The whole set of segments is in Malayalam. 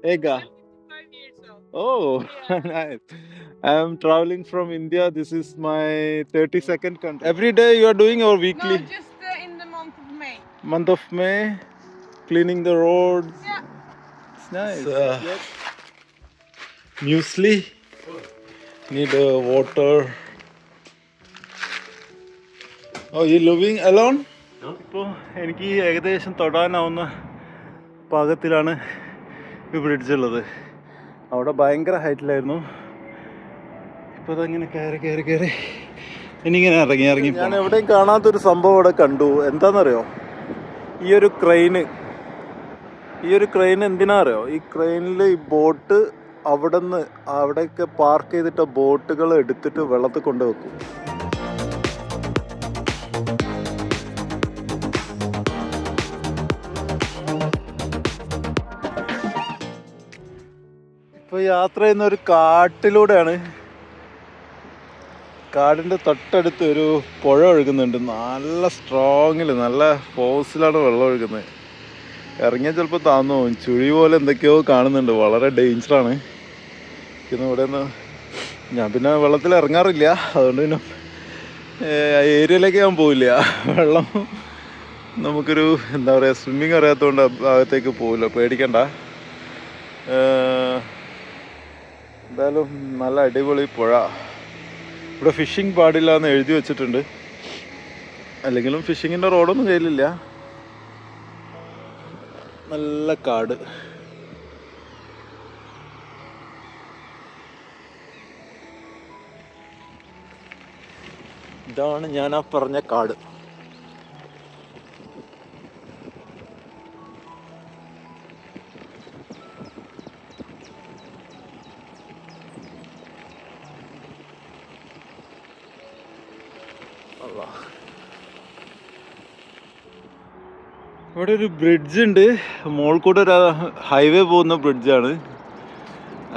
Ega. 5 years old. Oh, Yeah. nice. I'm traveling from India. This is my 32nd country. Every day you are doing or No, weekly? just in the month of May. Month of May, cleaning the roads. Yeah. It's nice. Yes. Muesli. Need water. Oh, you living alone? ഇപ്പോൾ എനിക്ക് ഏകദേശം തൊടാനാവുന്ന പാകത്തിലാണ് ഈ ബ്രിഡ്ജ് ഉള്ളത്. അവിടെ ഭയങ്കര ഹൈറ്റിലായിരുന്നു. ഇപ്പോൾ അതങ്ങനെ കയറി കയറി കയറി എനിക്കിങ്ങനെ ഇറങ്ങി ഞാൻ എവിടെയും കാണാത്തൊരു സംഭവം അവിടെ കണ്ടു. എന്താണെന്നറിയോ? ഈ ഒരു ക്രെയിൻ എന്തിനാ അറിയോ? ഈ ക്രെയിനിൽ ഈ ബോട്ട് അവിടെയൊക്കെ പാർക്ക് ചെയ്തിട്ട ബോട്ടുകൾ എടുത്തിട്ട് വെള്ളത്തിൽ കൊണ്ടുവെക്കും. ഇപ്പോൾ യാത്ര ചെയ്യുന്ന ഒരു കാട്ടിലൂടെയാണ്. കാടിൻ്റെ തൊട്ടടുത്ത് ഒരു പുഴ ഒഴുകുന്നുണ്ട്. നല്ല സ്ട്രോങ്ങിൽ, നല്ല ഫോഴ്സിലാണ് വെള്ളം ഒഴുകുന്നത്. ഇറങ്ങിയാൽ ചിലപ്പോൾ താന്നു പോകും. ചുഴി പോലെ എന്തൊക്കെയോ കാണുന്നുണ്ട്. വളരെ ഡേഞ്ചറാണ്. ഇവിടെ നിന്ന് ഞാൻ പിന്നെ വെള്ളത്തിൽ ഇറങ്ങാറില്ല. അതുകൊണ്ട് പിന്നെ ഏരിയയിലേക്ക് ഞാൻ പോവില്ല. വെള്ളം നമുക്കൊരു എന്താ പറയുക, സ്വിമ്മിങ് അറിയാത്തതുകൊണ്ട് ഭാഗത്തേക്ക് പോവില്ല. പേടിക്കണ്ട. എന്തായാലും നല്ല അടിപൊളി പുഴ. ഇവിടെ ഫിഷിങ് പാടില്ല എന്ന് എഴുതി വെച്ചിട്ടുണ്ട്. അല്ലെങ്കിലും ഫിഷിങ്ങിൻ്റെ റോഡൊന്നും കയ്യിലില്ല. നല്ല കാട്. ഇതാണ് ഞാൻ ആ പറഞ്ഞ കാട്. ഇവിടെ ഒരു ബ്രിഡ്ജ് ഉണ്ട്. മോൾ കൂടെ ഒരു ഹൈവേ പോകുന്ന ബ്രിഡ്ജാണ്.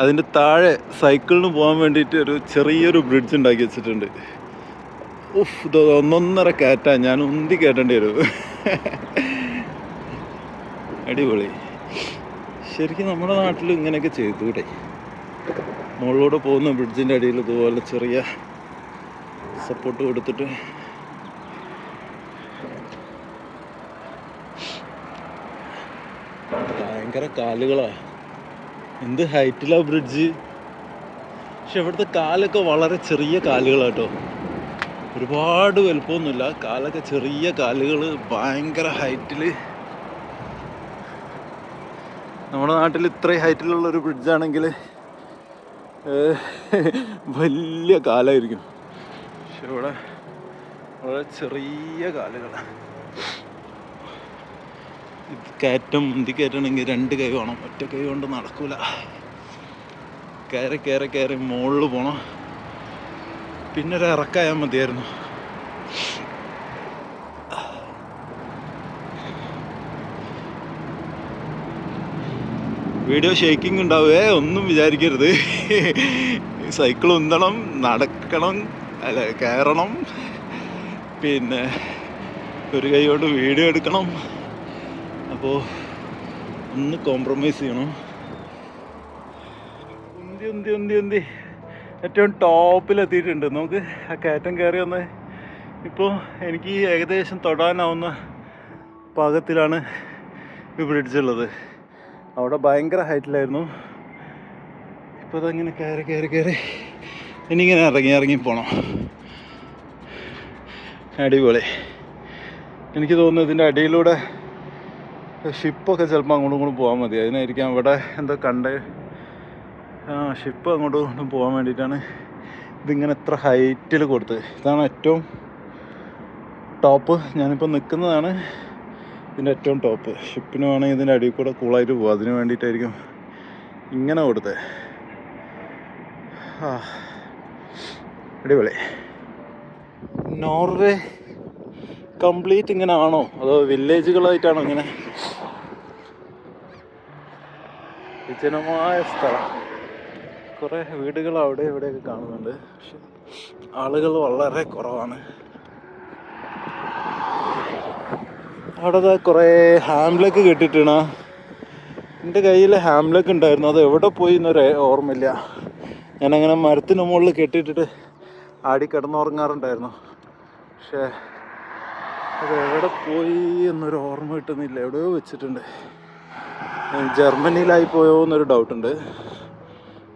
അതിൻ്റെ താഴെ സൈക്കിളിന് പോകാൻ വേണ്ടിയിട്ട് ഒരു ചെറിയൊരു ബ്രിഡ്ജ് ഉണ്ടാക്കി വെച്ചിട്ടുണ്ട്. ഉഫ്, ഇത് ഒന്നൊന്നര കയറ്റാ. ഞാൻ ഉന്തി കയറ്റേണ്ടി വരും. അടിപൊളി. ശരിക്കും നമ്മുടെ നാട്ടിൽ ഇങ്ങനെയൊക്കെ ചെയ്തൂടെ? മുകളിലൂടെ പോകുന്ന ബ്രിഡ്ജിൻ്റെ അടിയിൽ ഇതുപോലെ ചെറിയ സപ്പോർട്ട് കൊടുത്തിട്ട്. ഭയങ്കര കാലുകളാ. എന്ത് ഹൈറ്റിലാ ബ്രിഡ്ജ്. പക്ഷെ ഇവിടുത്തെ കാലൊക്കെ വളരെ ചെറിയ കാലുകളാട്ടോ. ഒരുപാട് വലുപ്പമൊന്നുമില്ല. കാലൊക്കെ ചെറിയ കാലുകൾ, ഭയങ്കര ഹൈറ്റിൽ. നമ്മുടെ നാട്ടിൽ ഇത്രയും ഹൈറ്റിലുള്ളൊരു ബ്രിഡ്ജാണെങ്കിൽ വലിയ കാലായിരിക്കും. പക്ഷെ ഇവിടെ വളരെ ചെറിയ കാലുകളാണ്. ഇത് മുന്തി കയറ്റണമെങ്കിൽ 2 കൈ വേണം. ഒറ്റ കൈ കൊണ്ട് നടക്കൂല. കയറി കയറി കയറി മുകളിൽ പോകണം. പിന്നെ ഒരു ഇറക്കായാൽ മതിയായിരുന്നു. വീഡിയോ ഷേക്കിംഗ് ഉണ്ടാവേ, ഒന്നും വിചാരിക്കരുത്. സൈക്കിൾ ഉന്തണം, നടക്കണം, അല്ല കയറണം, പിന്നെ ഒരു കൈ കൊണ്ട് വീഡിയോ എടുക്കണം. അപ്പോൾ ഒന്ന് കോംപ്രമൈസ് ചെയ്യണം. ഉന്തി ഉന്തി ഉന്തി ഉന്തി ഏറ്റവും ടോപ്പിലെത്തിയിട്ടുണ്ട്. നമുക്ക് ആ കയറ്റം കയറി വന്ന് ഇപ്പോൾ എനിക്ക് ഏകദേശം തൊടാനാവുന്ന പാകത്തിലാണ് ഈ ബ്രിഡ്ജ് ഉള്ളത്. അവിടെ ഭയങ്കര ഹൈറ്റിലായിരുന്നു. ഇപ്പോൾ അതങ്ങനെ കയറി കയറി കയറി എനിക്കിങ്ങനെ ഇറങ്ങി പോകണം. അടിപൊളി. എനിക്ക് തോന്നുന്നു ഇതിൻ്റെ അടിയിലൂടെ ഷിപ്പൊക്കെ ചിലപ്പോൾ അങ്ങോട്ടും ഇങ്ങോട്ടും പോകാൻ മതി. അതിനായിരിക്കാം ഇവിടെ എന്തോ കണ്ട് ഷിപ്പ് അങ്ങോട്ടും ഇങ്ങോട്ടും പോകാൻ വേണ്ടിയിട്ടാണ് ഇതിങ്ങനെ എത്ര ഹൈറ്റിൽ കൊടുത്തത്. ഇതാണ് ഏറ്റവും ടോപ്പ്. ഞാനിപ്പോൾ നിൽക്കുന്നതാണ് ഇതിൻ്റെ ഏറ്റവും ടോപ്പ്. ഷിപ്പിന് വേണമെങ്കിൽ ഇതിൻ്റെ അടിയിൽ കൂടെ കൂളായിട്ട് പോകും. അതിന് വേണ്ടിയിട്ടായിരിക്കും ഇങ്ങനെ കൊടുത്തത്. അടിപൊളി. നോർവേ കംപ്ലീറ്റ് ഇങ്ങനെ ആണോ അതോ വില്ലേജുകളായിട്ടാണോ ഇങ്ങനെ? വിജനമായ സ്ഥലം. കുറേ വീടുകൾ അവിടെ ഇവിടെയൊക്കെ കാണുന്നുണ്ട്. പക്ഷെ ആളുകൾ വളരെ കുറവാണ്. അവിടെ കുറേ ഹാംലൊക്കെ കെട്ടിട്ടാണ് എൻ്റെ കയ്യിൽ ഹാംലക്ക് ഉണ്ടായിരുന്നു, അത് എവിടെ പോയി എന്നൊരു ഓർമ്മയില്ല. ഞാനങ്ങനെ മരത്തിന് മുകളിൽ കെട്ടിയിട്ടിട്ട് ആടി കിടന്നുറങ്ങാറുണ്ടായിരുന്നു. പക്ഷേ അത് എവിടെ പോയി എന്നൊരു ഓർമ്മ കിട്ടുന്നില്ല, എവിടെയോ വെച്ചിട്ടുണ്ട്. ജർമ്മനിയിലായി പോയോ എന്നൊരു ഡൗട്ടുണ്ട്.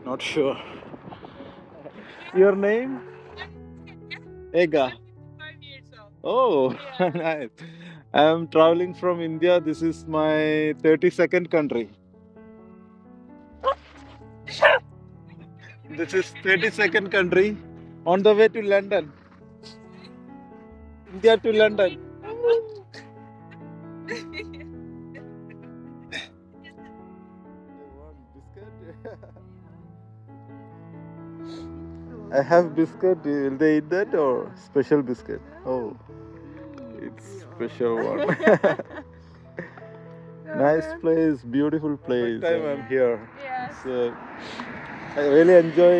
Not sure. Your name? Ega. 5 years old. Oh, nice. I am traveling from India. This is my 32nd country. This is 32nd country on the way to London. India to London. I have biscuit. Will they eat that or special biscuit? Oh, it's special one. Nice place, beautiful place. First time I'm here. Yes. So I really enjoy.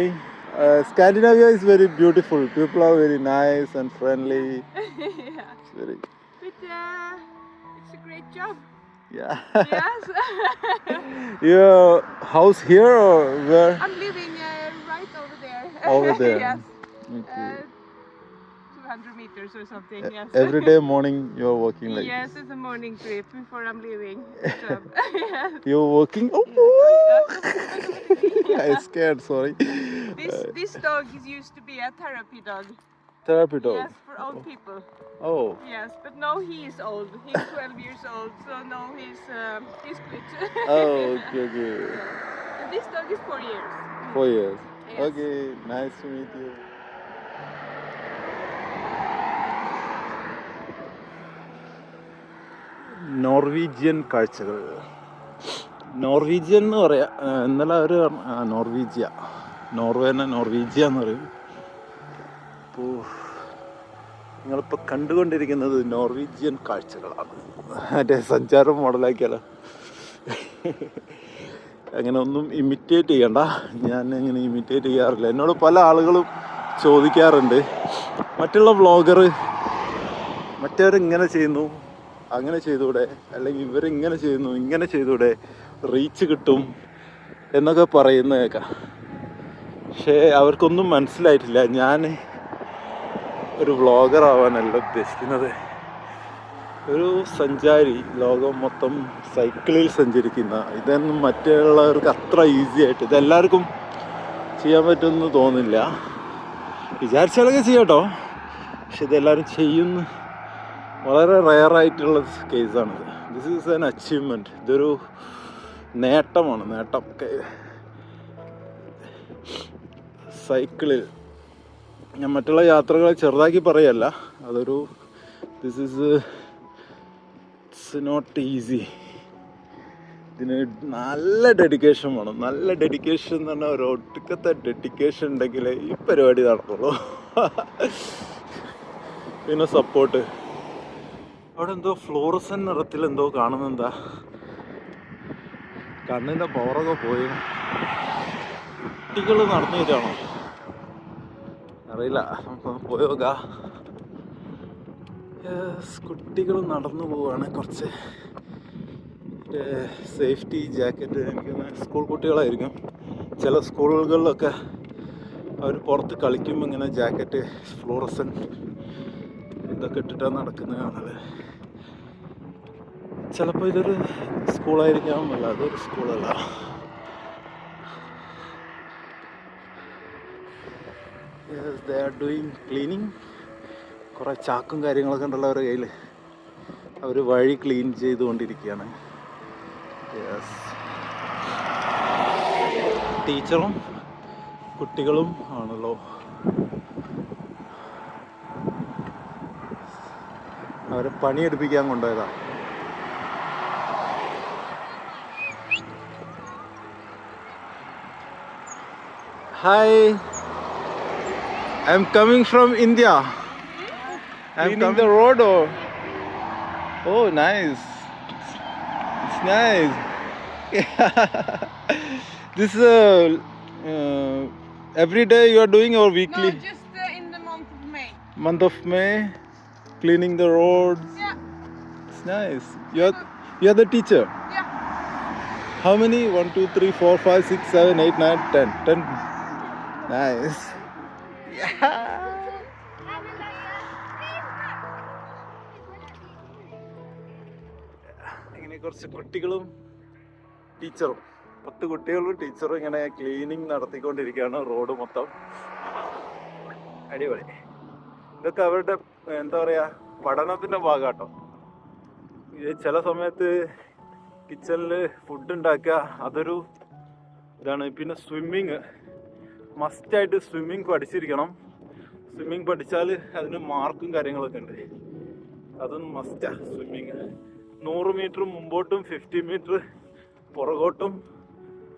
Scandinavia is very beautiful. People are very nice and friendly. Yeah. It's very, But it's a great job. yeah. Yes. Your house here or where? I'm living right over there. Over there. Yes. Okay. 200 meters or something. Yes. Every day morning you are working like Yes, it's a morning trip before I'm leaving the job. Yes. you're working. Oh, I scared. Sorry. This dog used to be a therapy dog. Therapy dog. Yes, for old people. Oh. Yes, but now he is old. He's 12 years old, so now he's quit. Oh. Okay. Okay. And this dog is 4 years. 4 years. Yes. Okay. Nice to meet you. Norwegian കാഴ്ചകൾ. നോർവീജിയൻ എന്ന് പറയാം. ഇന്നലെ അവർ നോർവീജിയ, നോർവേനെ നോർവീജിയ എന്ന് പറയും. അപ്പോൾ നിങ്ങളിപ്പോൾ കണ്ടുകൊണ്ടിരിക്കുന്നത് നോർവീജിയൻ കാഴ്ചകളാണ്. മറ്റേ സഞ്ചാരം മോഡലാക്കിയാലോ. അങ്ങനെ ഒന്നും ഇമിറ്റേറ്റ് ചെയ്യണ്ട, ഞാൻ അങ്ങനെ ഇമിറ്റേറ്റ് ചെയ്യാറില്ല. എന്നോട് പല ആളുകളും ചോദിക്കാറുണ്ട്, മറ്റുള്ള വ്ളോഗർ മറ്റവരിങ്ങനെ ചെയ്യുന്നു, അങ്ങനെ ചെയ്തൂടെ, അല്ലെങ്കിൽ ഇവരിങ്ങനെ ചെയ്യുന്നു, ഇങ്ങനെ ചെയ്തൂടെ, റീച്ച് കിട്ടും എന്നൊക്കെ പറയുന്ന കേൾക്കാം. പക്ഷേ അവർക്കൊന്നും മനസ്സിലായിട്ടില്ല, ഞാൻ ഒരു വ്ളോഗർ ആവാനല്ല ഉദ്ദേശിക്കുന്നത്. ഒരു സഞ്ചാരി, ലോകം മൊത്തം സൈക്കിളിൽ സഞ്ചരിക്കുന്ന, ഇതൊന്നും മറ്റുള്ളവർക്ക് അത്ര ഈസി ആയിട്ട് ഇതെല്ലാവർക്കും ചെയ്യാൻ പറ്റുമെന്ന് തോന്നില്ല. വിചാരിച്ചാലൊക്കെ ചെയ്യാം കേട്ടോ, പക്ഷെ ഇതെല്ലാവരും ചെയ്യുന്ന വളരെ റെയറായിട്ടുള്ള കേസാണിത്. This is an achievement. ഇതൊരു നേട്ടമാണ്, നേട്ടം. സൈക്കിളിൽ ഞാൻ മറ്റുള്ള യാത്രകളെ ചെറുതാക്കി പറയല്ല, അതൊരു this is it's not easy. ഇതിന് നല്ല ഡെഡിക്കേഷൻ വേണം. നല്ല ഡെഡിക്കേഷൻ എന്ന് പറഞ്ഞാൽ ഒരു ഒട്ടുക്കത്തെ ഡെഡിക്കേഷൻ ഉണ്ടെങ്കിലേ ഈ പരിപാടി നടക്കുള്ളൂ. പിന്നെ സപ്പോർട്ട്. അവിടെ എന്തോ ഫ്ലോറസൻ നിറത്തിൽ എന്തോ കാണുന്നെന്താ, കണ്ണിൻ്റെ പവറൊക്കെ പോയി. കുട്ടികൾ നടന്നു വരികയാണോ അറിയില്ല, നമുക്ക് പോയി നോക്കാം. കുട്ടികൾ നടന്നു പോവുകയാണ്. കുറച്ച് സേഫ്റ്റി ജാക്കറ്റ്, എനിക്ക് സ്കൂൾ കുട്ടികളായിരിക്കും. ചില സ്കൂളുകളിലൊക്കെ അവർ പുറത്ത് കളിക്കുമ്പോൾ ഇങ്ങനെ ജാക്കറ്റ് ഫ്ലോറസൻ ഇതൊക്കെ ഇട്ടിട്ടാണ് നടക്കുന്നത് കാണുന്നത്. ചിലപ്പോൾ ഇതൊരു സ്കൂളായിരിക്കാം, അല്ല അതൊരു സ്കൂളല്ല. They are doing cleaning. കുറേ ചാക്കും കാര്യങ്ങളൊക്കെ ഉണ്ടല്ലോ അവരുടെ കയ്യിൽ. അവർ വഴി ക്ലീൻ ചെയ്തുകൊണ്ടിരിക്കുകയാണ്. യെസ്, ടീച്ചറും കുട്ടികളും ആണല്ലോ. അവരെ പണിയെടുപ്പിക്കാൻ കൊണ്ടുപോയതാണ്. Hi, I am coming from India. I am coming the road or? Oh, nice. It's nice. This every day you are doing or weekly? No, just in the month of May. Month of May, cleaning the roads. Yeah. It's nice. You are the teacher. Yeah. How many? 1, 2, 3, 4, 5, 6, 7, 8, 9, 10. 10. Nice. ഇങ്ങനെ കുറച്ച് കുട്ടികളും ടീച്ചറും 10 കുട്ടികളും ടീച്ചറും ഇങ്ങനെ ക്ലീനിങ് നടത്തിക്കൊണ്ടിരിക്കുകയാണ് റോഡ് മൊത്തം. അടിപൊളി. ഇതൊക്കെ അവരുടെ എന്താ പറയുക പഠനത്തിൻ്റെ ഭാഗമാട്ടോ. ചില സമയത്ത് കിച്ചണിൽ ഫുഡ് ഉണ്ടാക്കുക അതൊരു ഇതാണ്. പിന്നെ സ്വിമ്മിങ് മസ്റ്റായിട്ട് സ്വിമ്മിങ് പഠിച്ചിരിക്കണം. സ്വിമ്മിങ് പഠിച്ചാൽ അതിന് മാർക്കും കാര്യങ്ങളൊക്കെ ഉണ്ട്. അതും മസ്റ്റാ സ്വിമ്മിങ്. 100 മീറ്റർ മുമ്പോട്ടും 50 മീറ്റർ പുറകോട്ടും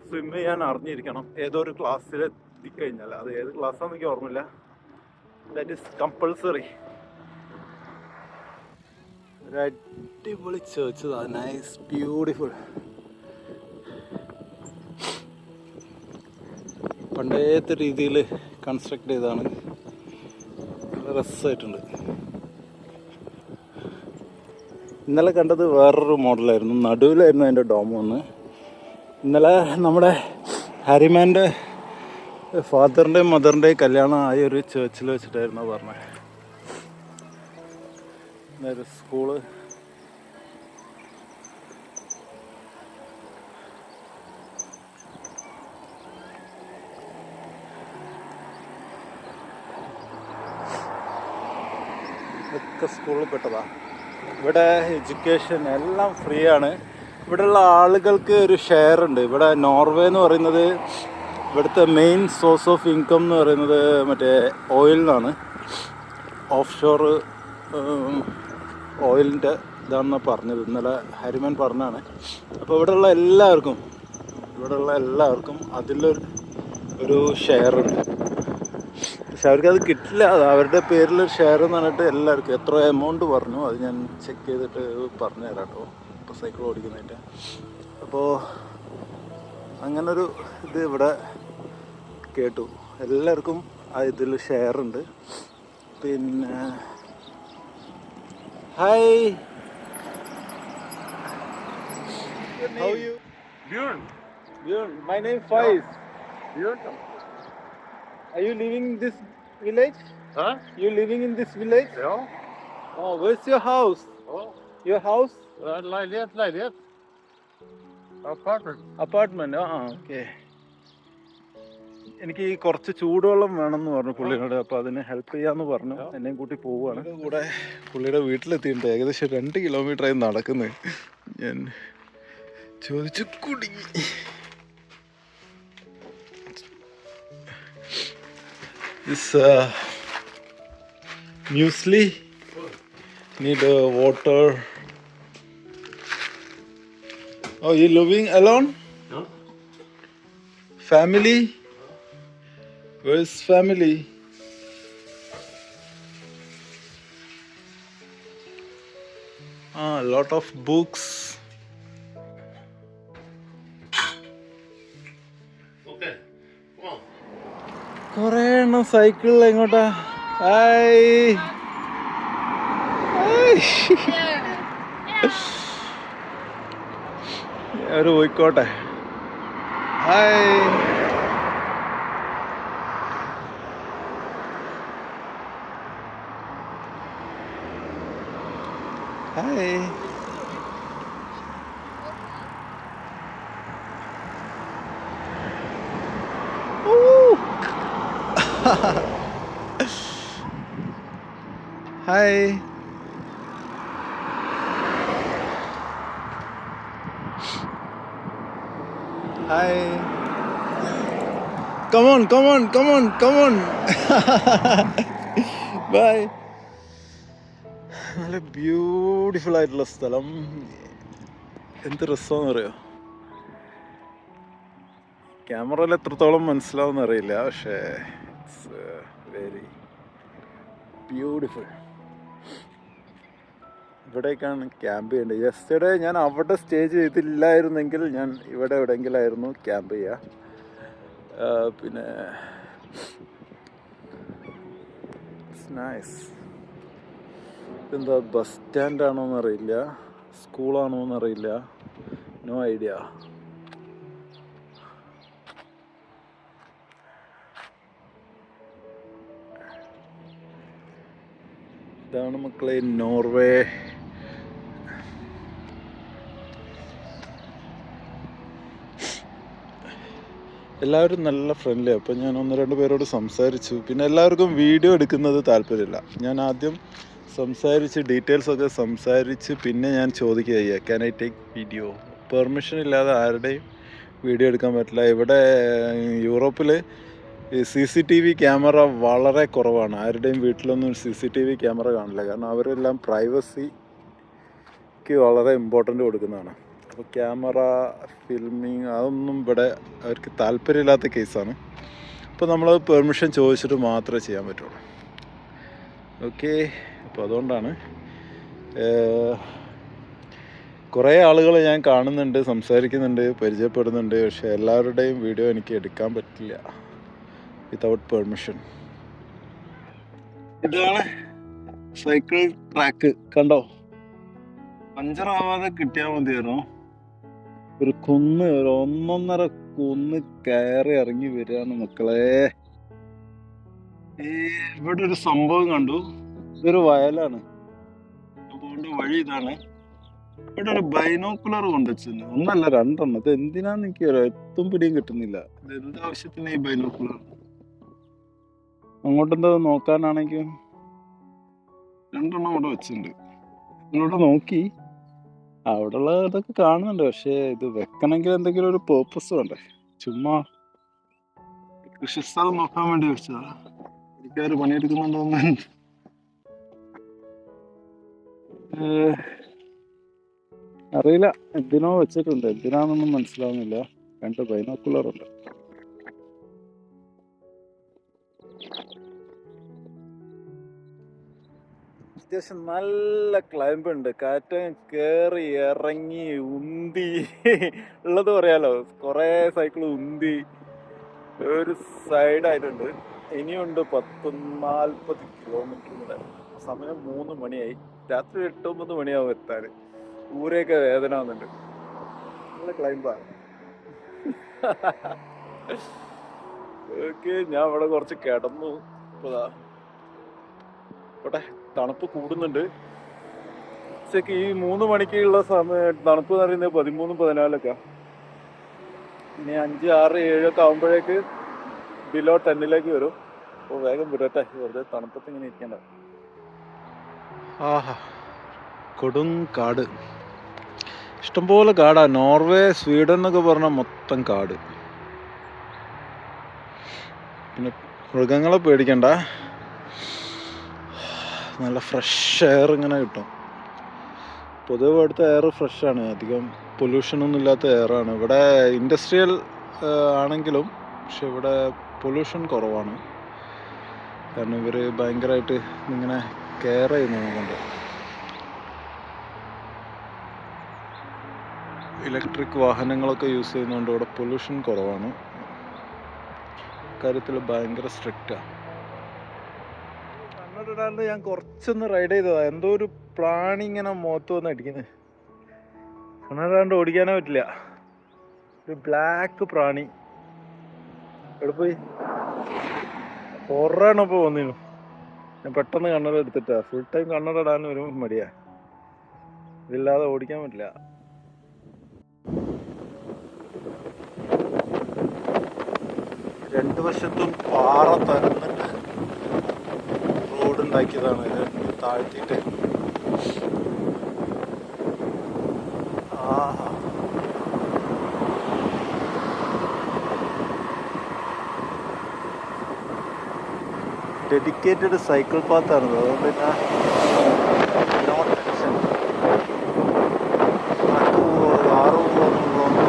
സ്വിം ചെയ്യാൻ അറിഞ്ഞിരിക്കണം ഏതൊരു ക്ലാസ്സിൽ എത്തിക്കഴിഞ്ഞാൽ. അത് ഏത് ക്ലാസ്സാണെന്ന് എനിക്ക് ഓർമ്മയില്ല. That is compulsory. ഒരു അടിപൊളി ചേർച്ച്. Nice beautiful. പണ്ടത്തെ രീതിയിൽ കൺസ്ട്രക്ട് ചെയ്താണ്. നല്ല രസമായിട്ടുണ്ട്. ഇന്നലെ കണ്ടത് വേറൊരു മോഡലായിരുന്നു. നടുവിലായിരുന്നു അതിൻ്റെ ഡോം വന്ന്. ഇന്നലെ നമ്മുടെ ഹാരിമാൻ്റെ ഫാദറിൻ്റെയും മദറിൻ്റെയും കല്യാണം ആയ ഒരു ചേർച്ചിൽ വെച്ചിട്ടായിരുന്നു പറഞ്ഞത്. ഒരു സ്കൂള്. ഇതൊക്കെ സ്കൂളിൽ പെട്ടതാ. ഇവിടെ എഡ്യൂക്കേഷൻ എല്ലാം ഫ്രീ ആണ്. ഇവിടെയുള്ള ആളുകൾക്ക് ഒരു ഷെയർ ഉണ്ട്. ഇവിടെ നോർവേ എന്ന് പറയുന്നത് ഇവിടുത്തെ മെയിൻ സോഴ്സ് ഓഫ് ഇൻകം എന്ന് പറയുന്നത് മറ്റേ ഓയിലിനാണ്. ഓഫ് ഷോർ ഓയിലിൻ്റെ ഇതാണെന്ന് പറഞ്ഞത്. ഇന്നലെ ഹരിമൻ പറഞ്ഞാണ്. അപ്പോൾ ഇവിടെയുള്ള എല്ലാവർക്കും അതിലൊരു ഷെയർ ഉണ്ട്. പക്ഷെ അവർക്കത് കിട്ടില്ല. അത് അവരുടെ പേരിലൊരു ഷെയർ എന്ന് പറഞ്ഞിട്ട് എല്ലാവർക്കും എത്ര എമൗണ്ട് പറഞ്ഞു അത് ഞാൻ ചെക്ക് ചെയ്തിട്ട് പറഞ്ഞു തരാം കേട്ടോ. ഇപ്പോൾ സൈക്കിൾ ഓടിക്കുന്നതിൻ്റെ. അപ്പോൾ അങ്ങനൊരു ഇത് ഇവിടെ കേട്ടു. എല്ലാവർക്കും ഇതിൽ ഷെയർ ഉണ്ട്. പിന്നെ hi, how are you? Björn. Björn, my name Faiz. Björn. Are you living in this village? Huh? You living in this village? Ja. Oh, where's your house? Ja. Your house? Lägenhet. Apartment. Okay. എനിക്ക് കുറച്ച് ചൂടുവെള്ളം വേണമെന്ന് പറഞ്ഞു പുള്ളിയോട്. അപ്പോൾ അതിന് ഹെൽപ്പ് ചെയ്യാമെന്ന് പറഞ്ഞു. എന്നെയും കൂട്ടി പോവുകയാണ്. കൂടെ പുള്ളിയുടെ വീട്ടിലെത്തിയിട്ട് ഏകദേശം 2 കിലോമീറ്ററായി നടക്കുന്നത്. ഞാൻ ചോദിച്ചു കുടുങ്ങി. Muesli. Need water. Oh, you living alone? No. Family? Where's family? A lot of books. Okay. Come on. കുറേ എണ്ണം സൈക്കിളിൽ എങ്ങോട്ടാ? ഹായ്. അവര് പോയിക്കോട്ടെ. Hi. Hi. Hi. Hi. Come on. Bye. നല്ല ബ്യൂട്ടിഫുൾ ആയിട്ടുള്ള സ്ഥലം. എന്ത് രസമാണെന്ന് അറിയോ? ക്യാമറയിൽ എത്രത്തോളം മനസ്സിലാവുമെന്ന് അറിയില്ല. പക്ഷേ ഇറ്റ്സ് വെരി ബ്യൂട്ടിഫുൾ. ഇവിടേക്കാണ് ക്യാമ്പ് ചെയ്യേണ്ടത്. യെസ്റ്റർഡേ ഞാൻ അവിടെ സ്റ്റേ ചെയ്തില്ലായിരുന്നെങ്കിൽ ഞാൻ ഇവിടെ എവിടെയെങ്കിലായിരുന്നു ക്യാമ്പ് ചെയ്യുക. പിന്നെ ഇറ്റ്സ് നൈസ്. ഇതെന്താ ബസ് സ്റ്റാൻഡാണോന്ന് അറിയില്ല, സ്കൂളാണോന്ന് അറിയില്ല. No idea. ഇതാണ് മക്കളെ നോർവേ. എല്ലാവരും നല്ല ഫ്രണ്ട്ലി. അപ്പം ഞാൻ 1-2 പേരോട് സംസാരിച്ചു. പിന്നെ എല്ലാവർക്കും വീഡിയോ എടുക്കുന്നത് താല്പര്യമില്ല. ഞാൻ ആദ്യം സംസാരിച്ച് ഡീറ്റെയിൽസൊക്കെ സംസാരിച്ച് പിന്നെ ഞാൻ ചോദിക്കുക can I take video. Permission ഇല്ലാതെ ആരുടെയും വീഡിയോ എടുക്കാൻ പറ്റില്ല. ഇവിടെ യൂറോപ്പിൽ CCTV ക്യാമറ വളരെ കുറവാണ്. ആരുടെയും വീട്ടിലൊന്നും CCTV ക്യാമറ കാണില്ല. കാരണം അവരെല്ലാം പ്രൈവസിക്ക് വളരെ ഇമ്പോർട്ടൻ്റ് കൊടുക്കുന്നതാണ്. അപ്പോൾ ക്യാമറ ഫിൽമിങ് അതൊന്നും ഇവിടെ അവർക്ക് താല്പര്യമില്ലാത്ത കേസാണ്. അപ്പോൾ നമ്മളത് പെർമിഷൻ ചോദിച്ചിട്ട് മാത്രമേ ചെയ്യാൻ പറ്റുള്ളൂ. ഓക്കെ, അപ്പോൾ അതുകൊണ്ടാണ് കുറേ ആളുകൾ ഞാൻ കാണുന്നുണ്ട്, സംസാരിക്കുന്നുണ്ട്, പരിചയപ്പെടുന്നുണ്ട്. പക്ഷേ എല്ലാവരുടെയും വീഡിയോ എനിക്ക് എടുക്കാൻ പറ്റില്ല വിതൗട്ട് പെർമിഷൻ. ഇതാണ് സൈക്കിൾ ട്രാക്ക്, കണ്ടോ? പഞ്ചറാവാതെ കിട്ടിയാൽ മതിയായിരുന്നു. ഒരു 1.5 കുന്ന് കയറി ഇറങ്ങി വരികയാണ് മക്കളെ. ഇവിടെ ഒരു സംഭവം കണ്ടു. ഇതൊരു വയലാണ്. അതുകൊണ്ട് വഴി ഇതാണ്. ഇവിടെ ഒരു ബൈനോക്കുലർ കൊണ്ടുവച്ചിരുന്നു. 1 അല്ല 2 എണ്ണം. ഇത് എന്തിനാന്ന് എനിക്ക് എത്തും പിടിയും കിട്ടുന്നില്ല. ഇത് എന്താവശ്യത്തിന് ഈ ബൈനോക്കുലർ? അങ്ങോട്ടെന്താ നോക്കാനാണെങ്കിൽ 2 എണ്ണം ഇവിടെ വെച്ചിട്ടുണ്ട്. ഇതിലൂടെ നോക്കി അവിടെയുള്ള ഇതൊക്കെ കാണുന്നുണ്ട്. പക്ഷേ ഇത് വെക്കണമെങ്കിൽ എന്തെങ്കിലും ഒരു പേർപ്പസ് വേണ്ടേ? ചുമ്മാ കൃഷിസ്ഥലം നോക്കാൻ വേണ്ടി വെച്ചതാ. എനിക്കാര് പണിയെടുക്കുന്നുണ്ടോന്ന് അറിയില്ല. എന്തിനോ വെച്ചിട്ടുണ്ട്. എന്തിനാന്നൊന്നും മനസ്സിലാവുന്നില്ല. 2 ബൈനോക്കുലർ ഉണ്ട്. അത്യാവശ്യം നല്ല ക്ലൈംബ് ഉണ്ട്. കാറ്റം കയറി ഇറങ്ങി ഉന്തി ഉള്ളത് പറയാലോ. കുറേ സൈക്കിൾ ഉന്തി ഒരു സൈഡായിട്ടുണ്ട്. ഇനിയുണ്ട് 10-40 കിലോമീറ്റർ കൂടെ. സമയം 3 മണിയായി. രാത്രി 8-9 മണിയാവും എത്താൻ. ഊരെയൊക്കെ വേദന വന്നിട്ടുണ്ട്. നല്ല ക്ലൈംബാണ്. ഓക്കെ, ഞാൻ ഇവിടെ കുറച്ച് കിടന്നു. ഇപ്പതാ ഇവിടെ തണുപ്പ് കൂടുന്നുണ്ട്. ഉച്ചക്ക് ഈ 3 മണിക്കുള്ള സമയം തണുപ്പ് എന്ന് പറയുന്നത് 13-14 ഇനി 5, 6, 7 ഒക്കെ ആകുമ്പോഴേക്ക് ബിലോ 10 വരും. അപ്പോൾ വേഗം വിടട്ടെ, വെറുതെ തണുപ്പത്ത് ഇങ്ങനെ ഇരിക്കണ്ട. ആഹാ, കൊടും കാട്, ഇഷ്ടംപോലെ കാടാ. നോർവേ, സ്വീഡൻ എന്നൊക്കെ പറഞ്ഞാൽ മൊത്തം കാട്. പിന്നെ മൃഗങ്ങളെ പേടിക്കണ്ട, നല്ല ഫ്രഷ് എയർ ഇങ്ങനെ കിട്ടും. പൊതുവെ ഇവിടുത്തെ എയർ ഫ്രഷാണ്. അധികം പൊല്യൂഷനൊന്നും ഇല്ലാത്ത എയറാണ്. ഇവിടെ ഇൻഡസ്ട്രിയൽ ആണെങ്കിലും പക്ഷെ ഇവിടെ പൊല്യൂഷൻ കുറവാണ്. കാരണം ഇവർ ഭയങ്കരമായിട്ട് ഇങ്ങനെ കെയർ ചെയ്യുന്നതുകൊണ്ട്. ഇലക്ട്രിക് വാഹനങ്ങളൊക്കെ യൂസ് ചെയ്യുന്നതുകൊണ്ട് ഇവിടെ പൊല്യൂഷൻ കുറവാണ്. കാര്യത്തിൽ ഭയങ്കര സ്ട്രിക്റ്റാണ്. കണ്ണടിടാണ്ട് ഞാൻ കുറച്ചൊന്ന് റൈഡ് ചെയ്തതാണ്. എന്തോ ഒരു പ്രാണി ഇങ്ങനെ മുഖത്ത് വന്ന് അടിക്കുന്നത്. കണ്ണടിടാണ്ട് ഓടിക്കാനേ പറ്റില്ല. ഒരു ബ്ലാക്ക് പ്രാണി. എവിടെ പോയി? ഹൊറാണ് ഇപ്പോൾ വന്നിരുന്നു. ഞാൻ പെട്ടെന്ന് കണ്ണട എടുത്തിട്ടാ. ഫുൾ ടൈം കണ്ണട ഇടാൻ ഒരു മടിയാ. ഇതില്ലാതെ ഓടിക്കാൻ പറ്റില്ല. രണ്ട് വശത്തും പാറ തരുന്നിട്ട് റോഡ് ഉണ്ടാക്കിയതാണ്. ഇത് താഴ്ത്തിയിട്ട് ഡെഡിക്കേറ്റഡ് സൈക്കിൾ പാത്താണിത്. അതുകൊണ്ട് പിന്നെ നോ ടെൻഷൻ. കാറ് പോകുന്നുള്ളതുകൊണ്ട്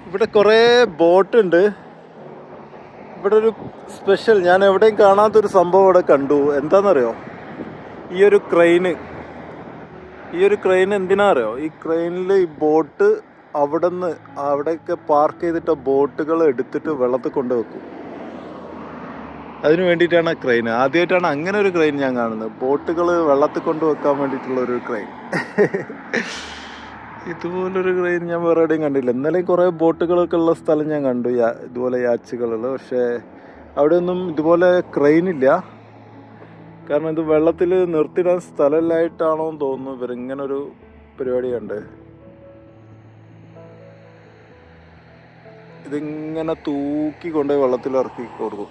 ഇവിടെ കുറേ ബോട്ടുണ്ട്. ഇവിടെ ഒരു സ്പെഷ്യൽ, ഞാൻ എവിടെയും കാണാത്തൊരു സംഭവം ഇവിടെ കണ്ടു. എന്താണെന്നറിയോ? ഈ ഒരു ക്രെയിന് ഈ ഒരു ക്രെയിൻ എന്തിനാ അറിയോ? ഈ ക്രെയിനിൽ ഈ ബോട്ട് അവിടെയൊക്കെ പാർക്ക് ചെയ്തിട്ട ബോട്ടുകൾ എടുത്തിട്ട് വെള്ളത്തിൽ കൊണ്ടുവെക്കും. അതിന് വേണ്ടിയിട്ടാണ് ക്രെയിൻ. ആദ്യമായിട്ടാണ് അങ്ങനെ ഒരു ക്രെയിൻ ഞാൻ കാണുന്നത്. ബോട്ടുകൾ വെള്ളത്തിൽ കൊണ്ടുവെക്കാൻ വേണ്ടിയിട്ടുള്ളൊരു ക്രെയിൻ. ഇതുപോലൊരു ക്രെയിൻ ഞാൻ വേറെ എവിടെയും കണ്ടില്ല. ഇന്നലെ കുറേ ബോട്ടുകളൊക്കെ ഉള്ള സ്ഥലം ഞാൻ കണ്ടു, ഇതുപോലെ യാച്ചുകളുള്ള. പക്ഷേ അവിടെയൊന്നും ഇതുപോലെ ക്രെയിൻ ഇല്ല. കാരണം ഇത് വെള്ളത്തിൽ നിർത്തിയിടാൻ സ്ഥലമില്ലായിട്ടാണോ എന്ന് തോന്നുന്നു ഇവരിങ്ങനൊരു പരിപാടി കണ്ട്. ഇതിങ്ങനെ തൂക്കി കൊണ്ടുപോയി വെള്ളത്തിൽ ഇറക്കി കൊടുക്കും.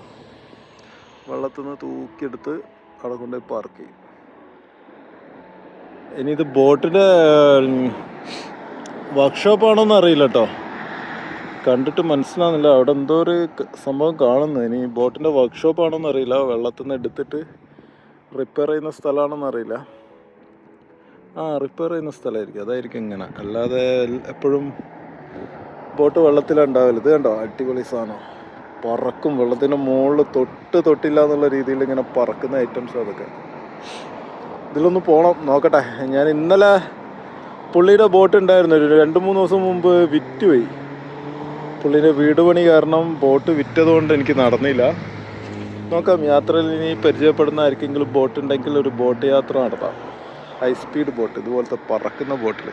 വെള്ളത്തിൽ നിന്ന് തൂക്കിയെടുത്ത് അവിടെ കൊണ്ടുപോയി പാർക്ക് ചെയ്യും. ഇനി ഇത് ബോട്ടിൻ്റെ വർക്ക്ഷോപ്പാണോന്ന് അറിയില്ല കേട്ടോ, കണ്ടിട്ട് മനസ്സിലാവുന്നില്ല. അവിടെ എന്തോ ഒരു സംഭവം കാണുന്നു. ഇനി ബോട്ടിൻ്റെ വർക്ക്ഷോപ്പാണോന്ന് അറിയില്ല. വെള്ളത്തിൽ നിന്ന് എടുത്തിട്ട് റിപ്പയർ ചെയ്യുന്ന സ്ഥലമാണെന്ന് അറിയില്ല. റിപ്പയർ ചെയ്യുന്ന സ്ഥലമായിരിക്കും, അതായിരിക്കും ഇങ്ങനെ. അല്ലാതെ എപ്പോഴും ബോട്ട് വെള്ളത്തിലുണ്ടാവില്ല. ഇത് കണ്ടോ, അടിപൊളി സാധനം. പറക്കും, വെള്ളത്തിൻ്റെ മുകളിൽ തൊട്ടില്ല എന്നുള്ള രീതിയിൽ ഇങ്ങനെ പറക്കുന്ന ഐറ്റംസ് അതൊക്കെ. ഇതിലൊന്ന് പോകണം, നോക്കട്ടെ. ഞാൻ ഇന്നലെ പുള്ളിയുടെ ബോട്ട് ഉണ്ടായിരുന്നു, ഒരു 2-3 ദിവസം മുമ്പ് വിറ്റുപോയി. പുള്ളിയുടെ വീട് പണി കാരണം ബോട്ട് വിറ്റതുകൊണ്ട് എനിക്ക് നടന്നില്ല. നോക്കാം, യാത്രയിൽ ഇനി പരിചയപ്പെടുന്ന ആർക്കെങ്കിലും ബോട്ട് ഉണ്ടെങ്കിൽ ഒരു ബോട്ട് യാത്ര നടത്താം. ഹൈ സ്പീഡ് ബോട്ട്, ഇതുപോലത്തെ പറക്കുന്ന ബോട്ടിൽ.